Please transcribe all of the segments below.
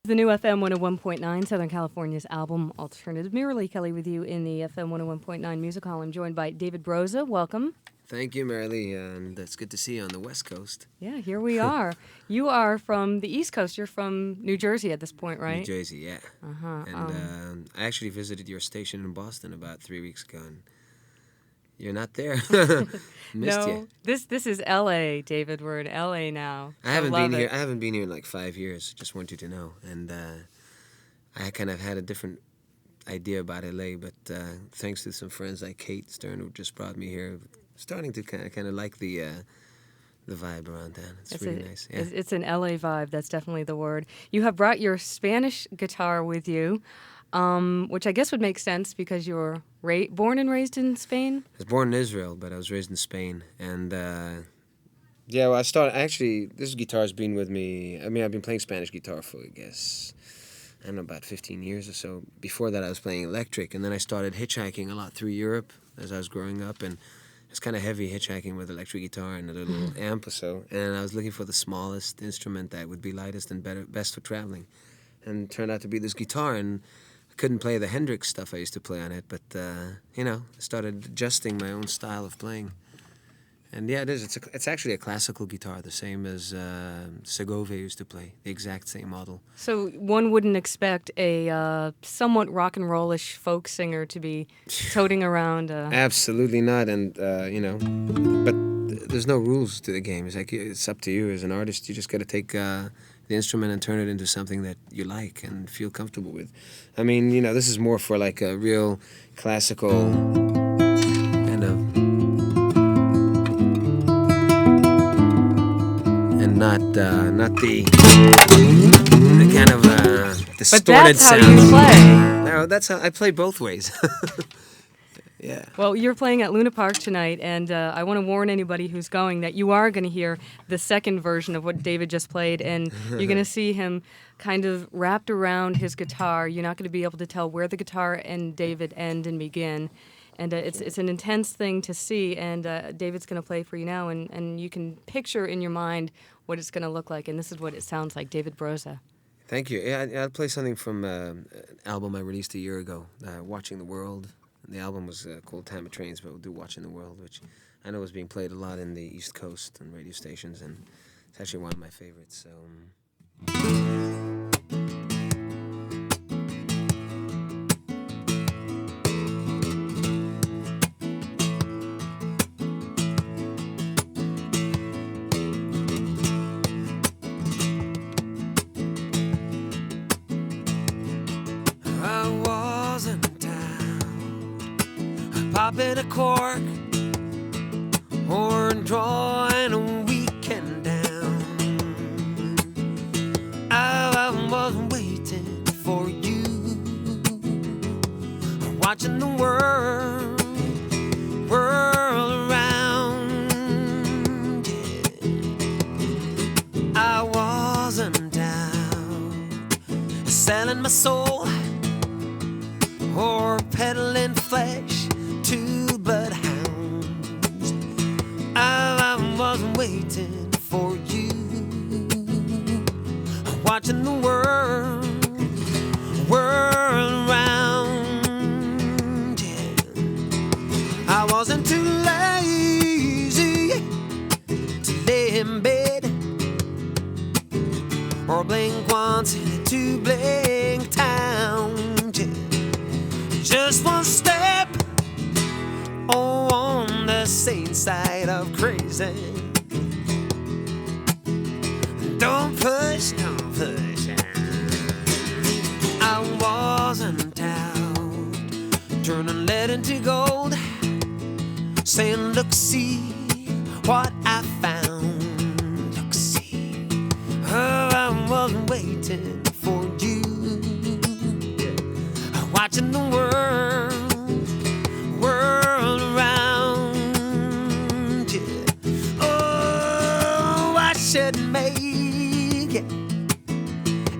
The new FM 101.9, Southern California's album Alternative. Merrilee Kelly with you in the FM 101.9 Music Hall. I'm joined by David Broza. Welcome. Thank you, Merrilee, and it's good to see you on the West Coast. Yeah, here we are. You are from the East Coast. You're from New Jersey at this point, right? New Jersey, yeah. Uh-huh. And I actually visited your station in Boston about 3 weeks ago, and you're not there. Missed you. This is L.A., David. We're in L.A. now. I haven't been here. I haven't been here in like 5 years. Just want you to know. And I kind of had a different idea about L.A., but thanks to some friends like Kate Stern who just brought me here, starting to kind of like the vibe around town. It's really nice. Yeah. It's an LA vibe. That's definitely the word. You have brought your Spanish guitar with you, which I guess would make sense because you were born and raised in Spain. I was born in Israel, but I was raised in Spain. And yeah, well, I started actually. This guitar's been with me. I mean, I've been playing Spanish guitar for I guess I don't know, about 15 years or so. Before that, I was playing electric, and then I started hitchhiking a lot through Europe as I was growing up, and it's kind of heavy hitchhiking with electric guitar and a little amp or so. And I was looking for the smallest instrument that would be lightest and best for traveling. And it turned out to be this guitar. And I couldn't play the Hendrix stuff I used to play on it, but, I started adjusting my own style of playing. And yeah, it is. It's actually a classical guitar, the same as Segovia used to play, the exact same model. So one wouldn't expect a somewhat rock and rollish folk singer to be toting around. Absolutely not, and but there's no rules to the game. It's like it's up to you as an artist. You just got to take the instrument and turn it into something that you like and feel comfortable with. I mean, this is more for like a real classical kind of. Not the kind of distorted but that's sound. How you play. No, that's how I play both ways. Yeah. Well, you're playing at Luna Park tonight, and I want to warn anybody who's going that you are going to hear the second version of what David just played, and you're going to see him kind of wrapped around his guitar. You're not going to be able to tell where the guitar and David end and begin. And it's an intense thing to see, and David's going to play for you now, and you can picture in your mind what it's going to look like, and this is what it sounds like. David Broza. Thank you. Yeah, I'll play something from an album I released a year ago, Watching the World. The album was called Time of Trains, but we'll do Watching the World, which I know is being played a lot in the East Coast and radio stations, and it's actually one of my favorites. So. Popping a cork or drawing a weekend down. I was waiting for you, watching the world around. Yeah. I wasn't down selling my soul or peddling flesh to bloodhounds. I was waiting for you, watching the world around. Yeah. I wasn't too lazy to lay in bed or blink once to blink town. Yeah. Just one step on the sane side of crazy. Don't push. I wasn't out, turning lead into gold, saying, look, see what I found. Look, see. Oh, I was waiting for you, watching the world around. Yeah. Oh, I should make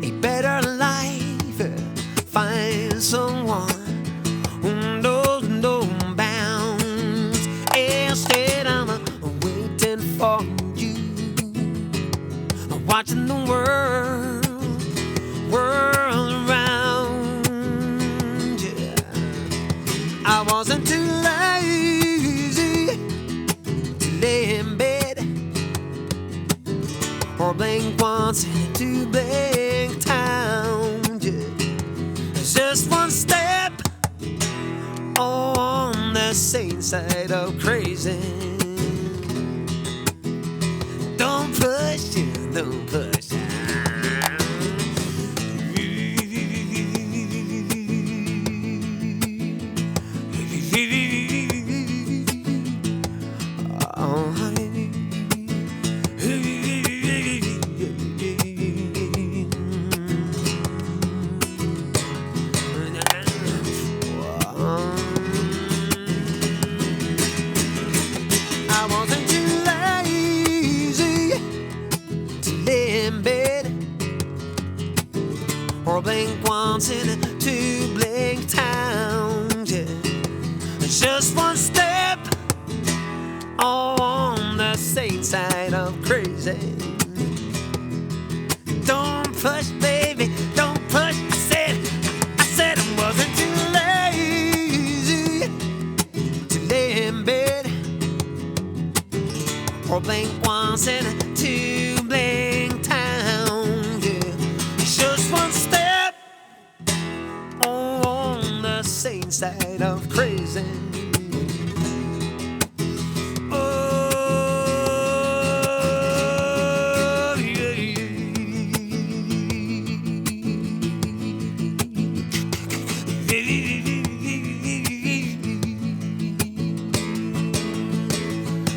a better life, find someone who knows no bounds. Instead, I'm waiting for you, watching the world or blink once into blank town. It's just one step on the same side of crazy. Don't push it, don't push it. I wasn't too lazy to lay in bed or blink once in a two blink town. Yeah. It's just one step on the same side of crazy. Don't push, baby, don't push. I said I wasn't too lazy to lay in bed or blink once in a two blink town. Yeah. It's just one step on the same side of crazy. Oh, yeah,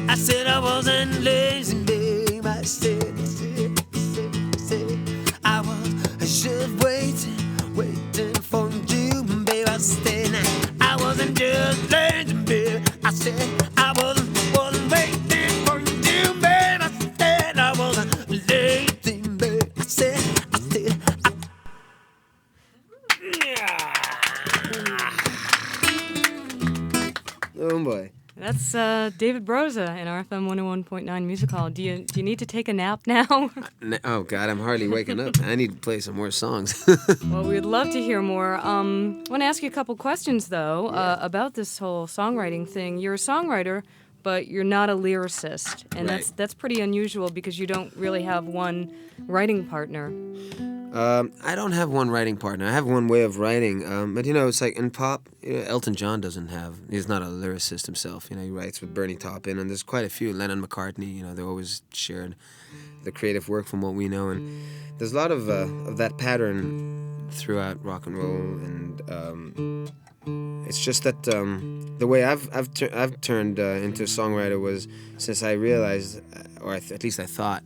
I said I wasn't lazy, babe. I said I was just waiting for you, babe. I said I wasn't just lazy, babe. I said I wasn't waiting for you, babe. I said I wasn't lazy, babe. I said yeah. Oh boy. That's David Broza in RFM 101.9 Music Hall. Do you need to take a nap now? Oh God, I'm hardly waking up. I need to play some more songs. Well, we'd love to hear more. I want to ask you a couple questions, though, about this whole songwriting thing. You're a songwriter, but you're not a lyricist, and Right. that's pretty unusual because you don't really have one writing partner. I don't have one writing partner. I have one way of writing. But it's like in pop, Elton John he's not a lyricist himself. He writes with Bernie Taupin, and there's quite a few. Lennon, McCartney, they always shared the creative work from what we know. And there's a lot of that pattern throughout rock and roll. And it's just that the way I've turned into a songwriter was since I realized, or at least I thought,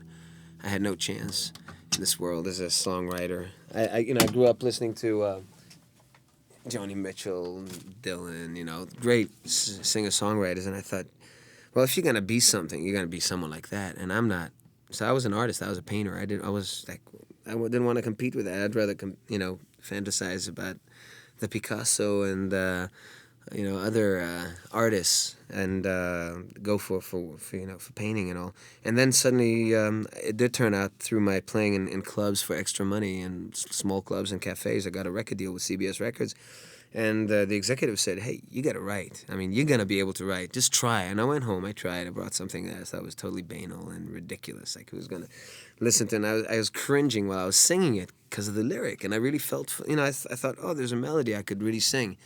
I had no chance in this world as a songwriter. I grew up listening to Joni Mitchell, Dylan, great singer-songwriters, and I thought, well, if you're gonna be something, you're gonna be someone like that, and I'm not. So I was an artist. I was a painter. I didn't want to compete with that. I'd rather fantasize about the Picasso and other artists and go for painting and all. And then suddenly it did turn out through my playing in clubs for extra money and small clubs and cafes. I got a record deal with CBS Records. And the executive said, hey, you got to write. I mean, you're going to be able to write. Just try. And I went home. I tried. I brought something that I thought was totally banal and ridiculous. Like, who was going to listen to it? And I was cringing while I was singing it because of the lyric. And I really felt, I thought, oh, there's a melody I could really sing.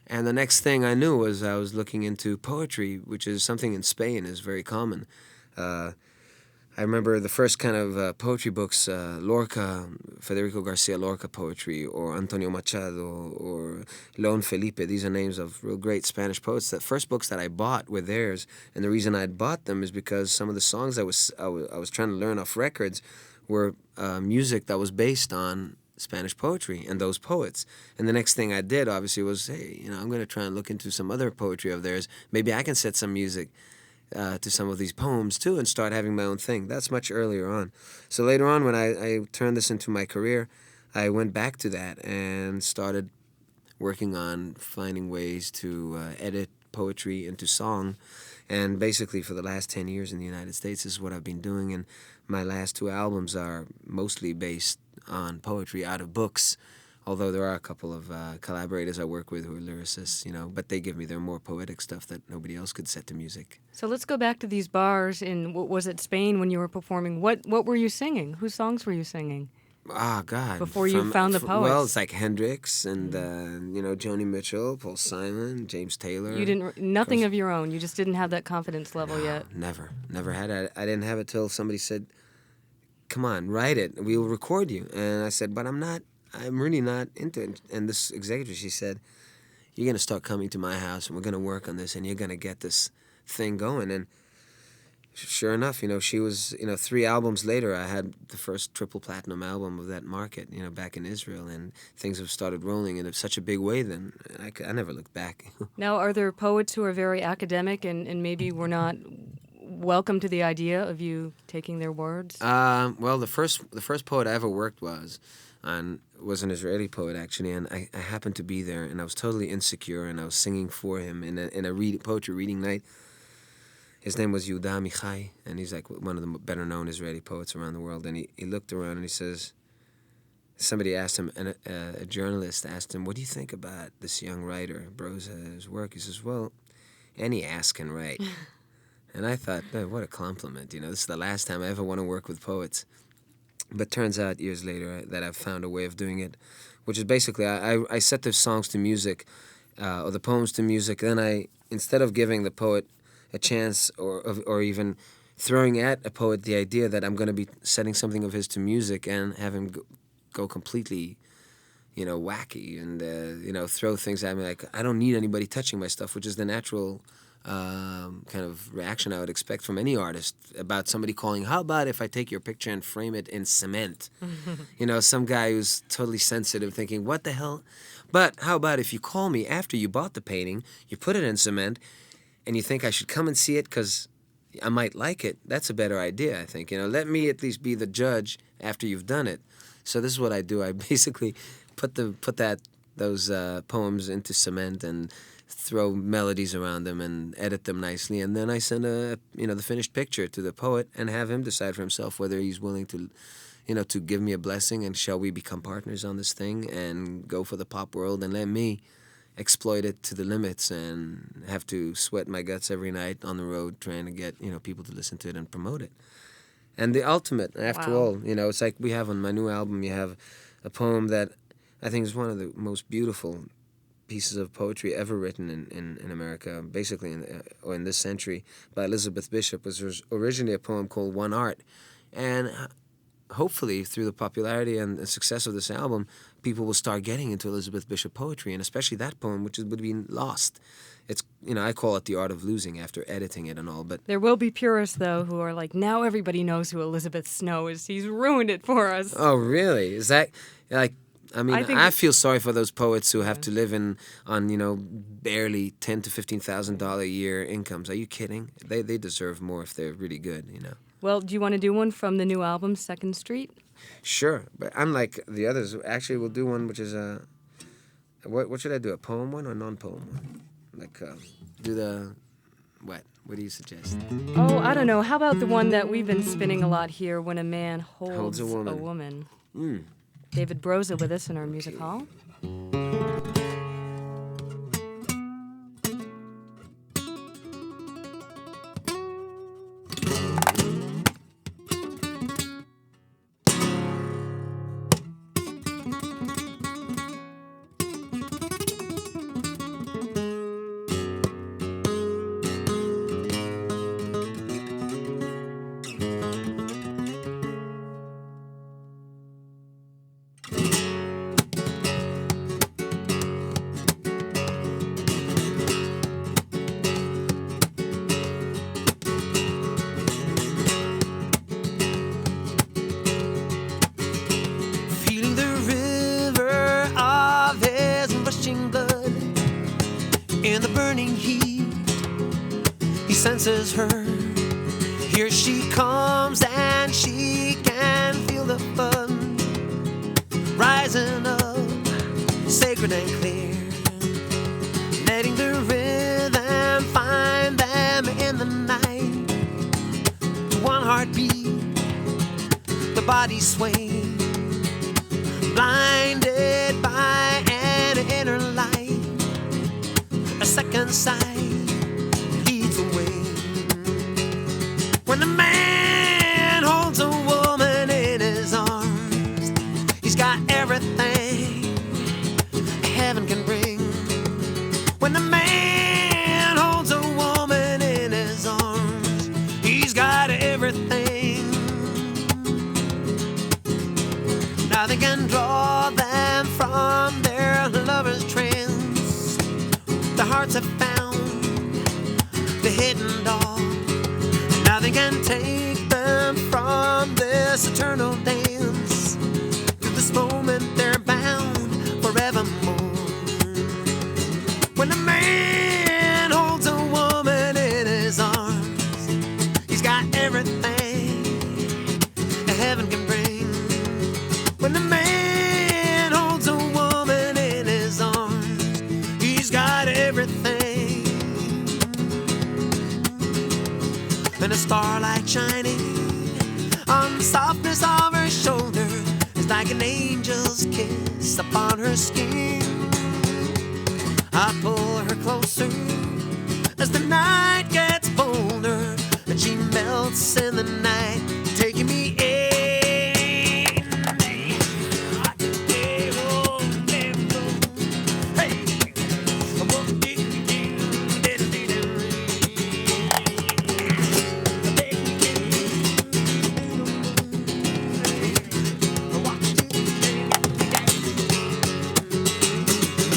And the next thing I knew was I was looking into poetry, which is something in Spain is very common. I remember the first kind of poetry books, Lorca, Federico Garcia Lorca poetry, or Antonio Machado, or Leon Felipe. These are names of real great Spanish poets. The first books that I bought were theirs, and the reason I'd bought them is because some of the songs I was trying to learn off records were music that was based on Spanish poetry and those poets. And the next thing I did, obviously, was, hey, I'm going to try and look into some other poetry of theirs. Maybe I can set some music to some of these poems, too, and start having my own thing. That's much earlier on. So later on, when I turned this into my career, I went back to that and started working on finding ways to edit poetry into song. And basically, for the last 10 years in the United States, this is what I've been doing. And my last 2 albums are mostly based on poetry out of books, although there are a couple of collaborators I work with who are lyricists, but they give me their more poetic stuff that nobody else could set to music. So let's go back to these bars in, what was it, Spain, when you were performing. What were you singing? Whose songs were you singing? Ah, God. Before you found the poets. Well, it's like Hendrix and, Joni Mitchell, Paul Simon, James Taylor. You didn't, nothing of your own. You just didn't have that confidence level yet. Never had it. I didn't have it till somebody said, come on, write it. We'll record you. And I said, but I'm really not into it. And this executive, she said, you're going to start coming to my house and we're going to work on this and you're going to get this thing going. And sure enough, she was, 3 albums later, I had the first triple platinum album of that market, back in Israel, and things have started rolling in such a big way then. I never looked back. Now, are there poets who are very academic and maybe were not welcome to the idea of you taking their words? Well, the first poet I ever worked was an Israeli poet, actually, and I happened to be there, and I was totally insecure, and I was singing for him in a poetry reading night. His name was Yehuda Amichai, and he's like one of the better-known Israeli poets around the world. And he looked around and he says, somebody asked him, and a journalist asked him, what do you think about this young writer, Broza's work? He says, well, any ass can write. And I thought, oh, what a compliment. This is the last time I ever want to work with poets. But turns out years later that I've found a way of doing it, which is basically I set the songs to music, or the poems to music. Then instead of giving the poet a chance or even throwing at a poet the idea that I'm going to be setting something of his to music and have him go completely, wacky and, throw things at me. Like, I don't need anybody touching my stuff, which is the natural kind of reaction I would expect from any artist about somebody calling, how about if I take your picture and frame it in cement? Some guy who's totally sensitive thinking, what the hell? But how about if you call me after you bought the painting, you put it in cement, and you think I should come and see it because I might like it? That's a better idea, I think. Let me at least be the judge after you've done it. So this is what I do. I basically put those poems into cement and throw melodies around them and edit them nicely, and then I send the finished picture to the poet and have him decide for himself whether he's willing to, to give me a blessing and shall we become partners on this thing and go for the pop world and let me exploit it to the limits and have to sweat my guts every night on the road trying to get people to listen to it and promote it. And the ultimate, after all, it's like we have on my new album, you have a poem that I think is one of the most beautiful pieces of poetry ever written in America, basically in this century, by Elizabeth Bishop. It was originally a poem called One Art, and hopefully through the popularity and the success of this album, people will start getting into Elizabeth Bishop poetry, and especially that poem, which would be lost. It's, I call it the art of losing after editing it and all, but... There will be purists, though, who are like, now everybody knows who Elizabeth Snow is. He's ruined it for us. Oh, really? Is that, like... I feel sorry for those poets who have to live on barely $10,000 to $15,000 a year incomes. Are you kidding? They deserve more if they're really good, Well, do you want to do one from the new album, Second Street? Sure, but unlike the others, actually we'll do one which is what should I do? A poem one or non-poem one? Like do the what? What do you suggest? Oh, I don't know. How about the one that we've been spinning a lot here, when a man holds a woman? David Broza with us in our music hall. In the burning heat, he senses her. Here she comes and she can feel the fun rising up, sacred and clear, letting the rhythm find them in the night. One heartbeat, the body swaying, blinded by second sight leads the way. When a man holds a woman in his arms, he's got everything heaven can bring. When a man holds a woman in his arms, he's got everything. Nothing can draw them from their lover's trance. Their hearts have found the hidden door. Nothing can take them from this eternal dance. To this moment they're bound forevermore. When a man holds a woman in his arms, he's got everything that heaven can bring. When a man holds a woman in his arms, he's got everything. And the starlight shining on the softness of her shoulder is like an angel's kiss upon her skin. I pull her closer as the night gets bolder, and she melts in the night, taking me in.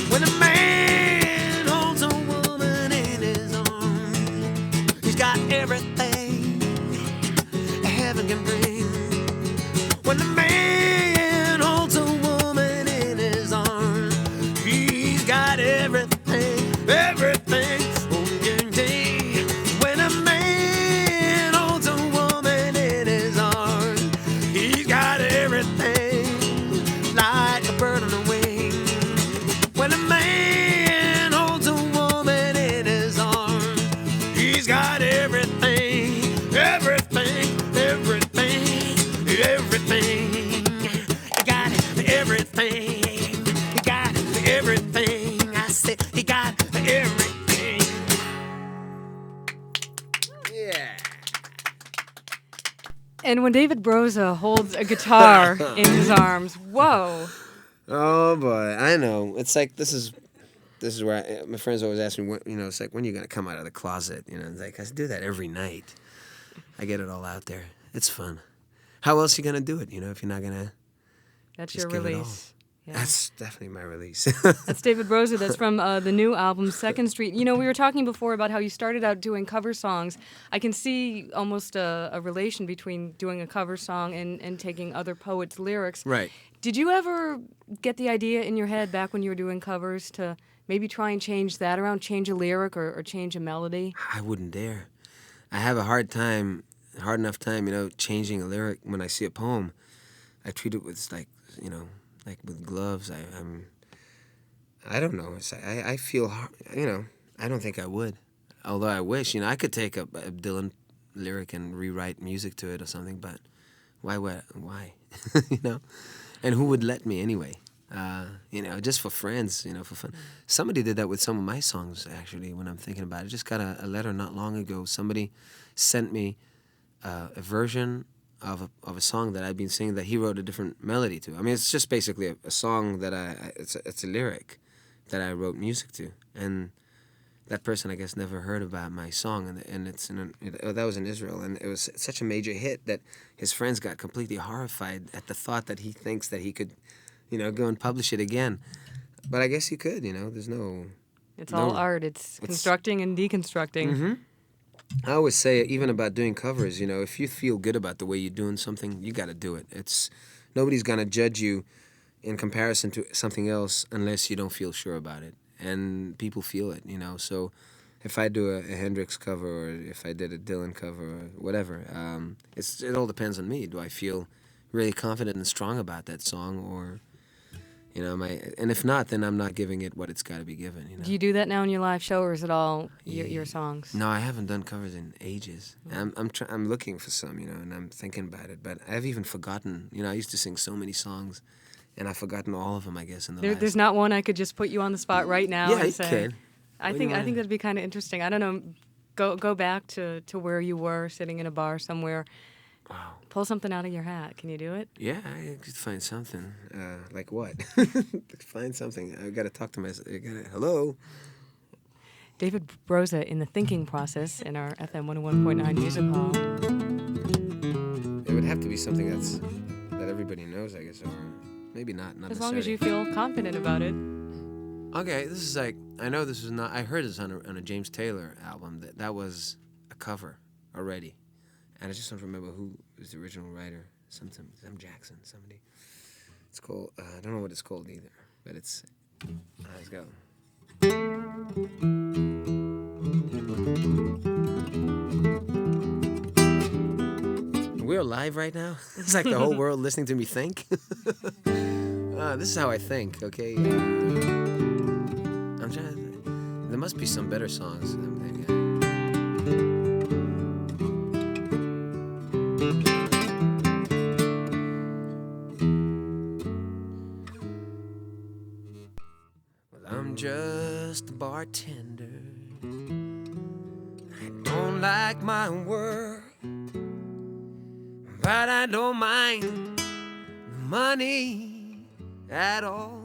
When a man holds a woman in his arms, he's got everything heaven can bring. When a man holds a woman in his arms, he's got everything, everything. Oh, guarantee. When a man holds a woman in his arms, he's got everything, like a bird on the wing. When a man holds a woman in his arms, he's got everything, everything, everything, everything. He got everything. He got everything. I said he got everything. Yeah. And when David Broza holds a guitar in his arms, whoa. Oh boy, I know. It's like this is where my friends always ask me, it's like, when are you gonna come out of the closet? It's like I do that every night. I get it all out there. It's fun. How else are you gonna do it? If you're not gonna. That's Just your give it all. release. Yeah. That's definitely my release. That's David Broza. That's from the new album, Second Street. We were talking before about how you started out doing cover songs. I can see almost a relation between doing a cover song and taking other poets' lyrics. Right. Did you ever get the idea in your head back when you were doing covers to maybe try and change that around, change a lyric or change a melody? I wouldn't dare. I have a hard enough time, changing a lyric when I see a poem. I treat it with like with gloves. I don't know. I feel hard, I don't think I would. Although I wish, I could take a Dylan lyric and rewrite music to it or something, but why? And who would let me anyway? Just for friends, for fun. Somebody did that with some of my songs, actually, when I'm thinking about it. I just got a letter not long ago. Somebody sent me a version of a song that I'd been singing that he wrote a different melody to. I mean, it's just basically a song that it's a lyric that I wrote music to. And that person, I guess, never heard about my song, and that was in Israel, and it was such a major hit that his friends got completely horrified at the thought that he thinks that he could, go and publish it again. But I guess he could, there's no... It's all art. It's constructing and deconstructing. Mm-hmm. I always say, even about doing covers, if you feel good about the way you're doing something, you got to do it. Nobody's going to judge you in comparison to something else unless you don't feel sure about it. And people feel it, So if I do a Hendrix cover or if I did a Dylan cover or whatever, it all depends on me. Do I feel really confident and strong about that song, or and if not, then I'm not giving it what it's got to be given. Do you do that now in your live show, or is it all your songs? No, I haven't done covers in ages. I'm looking for some, and I'm thinking about it. But I've even forgotten. I used to sing so many songs, and I've forgotten all of them, I guess. There's not one I could just put you on the spot right now and say. Yeah, you can. I think that'd be kind of interesting. I don't know. Go back to where you were sitting in a bar somewhere. Wow. Pull something out of your hat. Can you do it? Yeah, I could find something. Like what? Find something. I gotta talk to myself. Hello. David Broza in the thinking process in our FM 101.9 Music Hall. It would have to be something that everybody knows, I guess, or maybe not. Not As long as necessarily. you feel confident about it. Okay, this is like, I know this is not. I heard this on a James Taylor album. That was a cover already, and I just don't remember who was the original writer. Some Jackson, somebody. It's called. I don't know what it's called either, but it's. Let's go. We're live right now. It's like the whole world listening to me think. This is how I think. Okay. I'm trying to. There must be some better songs. Well, I'm just a bartender. I don't like my work, but I don't mind the money at all.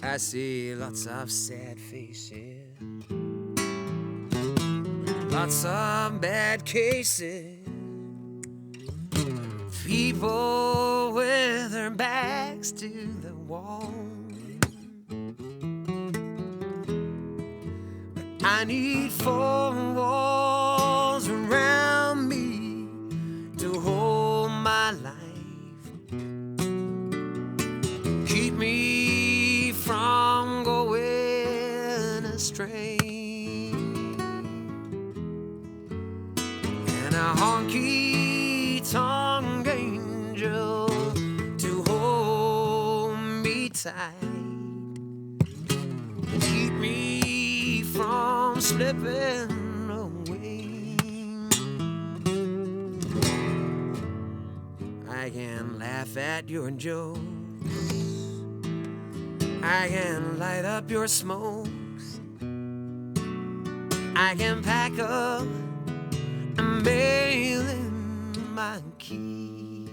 I see lots of sad faces, lots of bad cases, people with their backs to the wall. But I need 4 walls around me to hold my life, keep me from going astray, and a honky-tonk angel to hold me tight, keep me from slipping away. I can laugh at your jokes, I can light up your smokes, I can pack up and mail in my keys,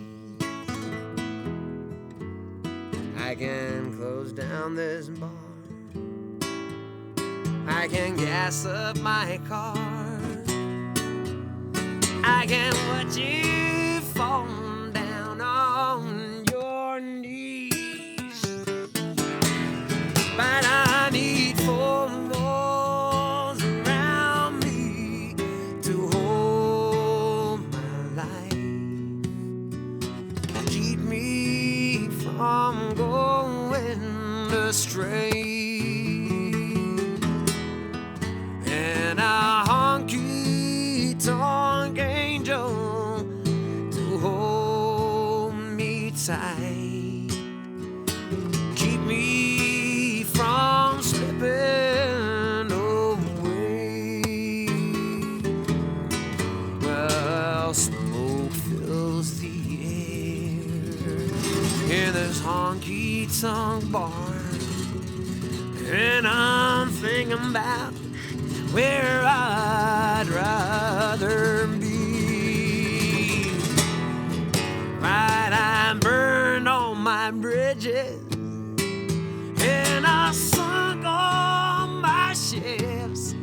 I can close down this bar, I can gas up my car, I can watch you fall down on your knees, but I need 4 walls around me to hold my life, keep me from going astray, and a honky-tonk angel to hold me tight, keep me from slipping away. Well, smoke fills the air in this honky-tonk bar, and I'm thinking about where I'd rather be. Right, I burned all my bridges, and I sunk all my ships,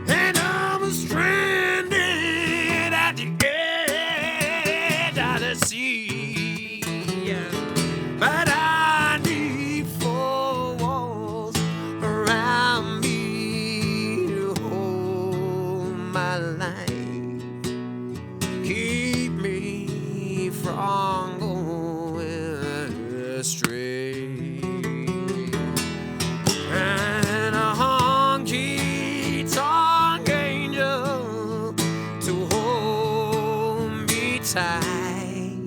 and I'm stranded at the edge of the sea. But I need 4 walls around me to hold my life, keep me from going astray, and a honky-tonk angel to hold me tight,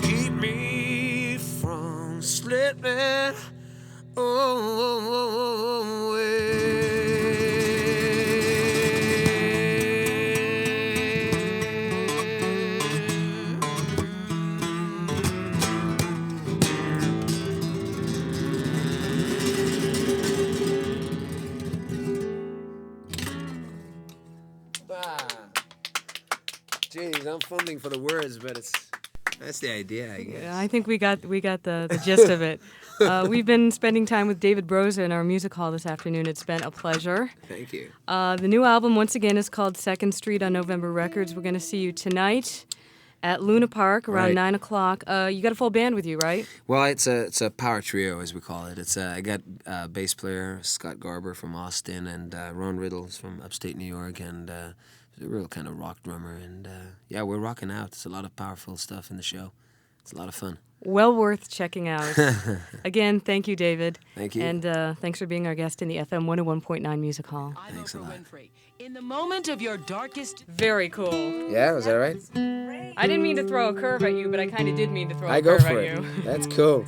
keep me from slipping away. no funding for the words, but that's the idea, I guess. I think we got the gist of it. We've been spending time with David Broza in our music hall this afternoon. It's been a pleasure. Thank you. The new album, once again, is called Second Street on November Records. We're going to see you tonight at Luna Park around 9 o'clock. You got a full band with you, right? Well, it's a power trio, as we call it. I got bass player Scott Garber from Austin and Ron Riddles from upstate New York, and a real kind of rock drummer. And yeah, we're rocking out. There's a lot of powerful stuff in the show. It's a lot of fun. Well worth checking out. Again, thank you, David. Thank you. And thanks for being our guest in the FM 101.9 Music Hall. Thanks a lot. Winfrey, in the moment of your darkest... Very cool. Yeah, was that right? I didn't mean to throw a curve at you, but I kind of did mean to throw I a go curve for at it. you. That's cool.